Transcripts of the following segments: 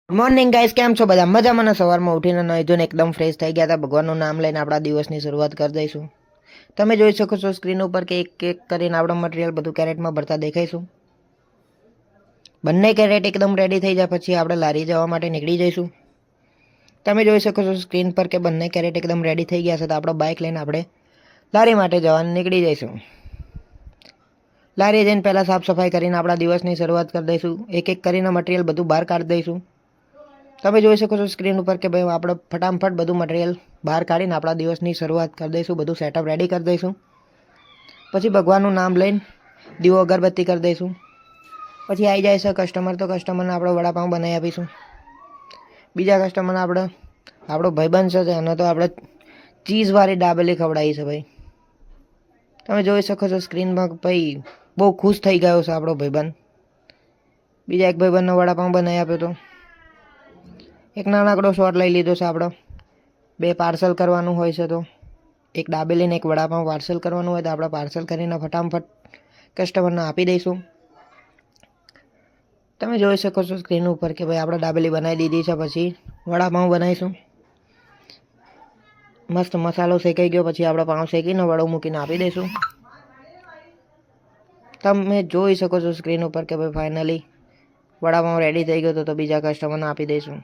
Morning guys, કેમ છો બધા? મજામાં? સવારમાં ઉઠીને નાઈ ધોઈને એકદમ ફ્રેશ થઈ ગયા હતા. ભગવાનનું નામ લઈને આપણા દિવસની શરૂઆત કરી દઈશું. તમે જોઈ શકો છો સ્ક્રીન ઉપર કે એક એક કરીને આપણો મટીરિયલ બધું કેરેટમાં ભરતા દેખાઈશું. બંને કેરેટ એકદમ રેડી થઈ જાય પછી આપણે લારી જવા માટે નીકળી જઈશું. તમે જોઈ શકો છો સ્ક્રીન પર કે બંને કેરેટ એકદમ રેડી થઈ ગયા છે, તો આપણો બાઇક લઈને આપણે લારી માટે જવાનું નીકળી જઈશું. લારી જઈને પહેલાં સાફ સફાઈ કરીને આપણા દિવસની શરૂઆત કરી દઈશું. એક એક કરીને મટીરિયલ બધું બહાર કાઢી દઈશું. તમે જોઈ શકો છો સ્ક્રીન ઉપર કે ભાઈ આપણે ફટાફટ બધું મટીરિયલ બહાર કાઢીને આપણા દિવસની શરૂઆત કરી દઈશું. બધું સેટઅપ રેડી કરી દઈશું. પછી ભગવાનનું નામ લઈને દીવો અગરબત્તી કરી દઈશું. પછી આવી જાય છે કસ્ટમર, તો કસ્ટમરને આપણે વડાપાઉં બનાવી આપીશું. બીજા કસ્ટમરને આપણો ભાઈબંધ છે એને તો આપણે ચીઝવાળી દાબેલી ખવડાવી છે ભાઈ. તમે જોઈ શકો છો સ્ક્રીનમાં ભાઈ બહુ ખુશ થઈ ગયો છે આપણો ભાઈબંધ. બીજા એક ભાઈબંધનો વડાપાઉં બનાવી આપ્યો હતો. એક નાનકડો શોટ લઈ લીધો છે આપણો. 2 પાર્સલ કરવાનું હોય છે, તો એક દાબેલીને એક વડાપાઉં પાર્સલ કરવાનું હોય તો આપણે પાર્સલ કરીને ફટાફટ કસ્ટમરને આપી દઈશું. તમે જોઈ શકો છો સ્ક્રીન ઉપર કે ભાઈ આપણે દાબેલી બનાવી દીધી છે. પછી વડાપાઉં બનાવીશું. મસ્ત મસાલો શેકાઈ ગયો પછી આપણે પાઉં શેકીને વડો મૂકીને આપી દઈશું. તમે જોઈ શકો છો સ્ક્રીન ઉપર કે ભાઈ ફાઇનલી વડાપાઉં રેડી થઈ ગયો તો બીજા કસ્ટમરને આપી દઈશું.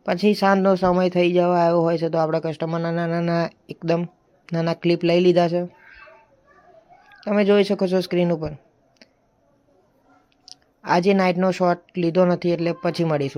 પછી સાંજનો સમય થઈ જવા આવ્યો હોય છે, તો આપણે કસ્ટમરના એકદમ નાના ક્લિપ લઈ લીધા છે. તમે જોઈ શકો છો સ્ક્રીન ઉપર. આજે નાઇટનો શોટ લીધો નથી એટલે પછી મળીશું.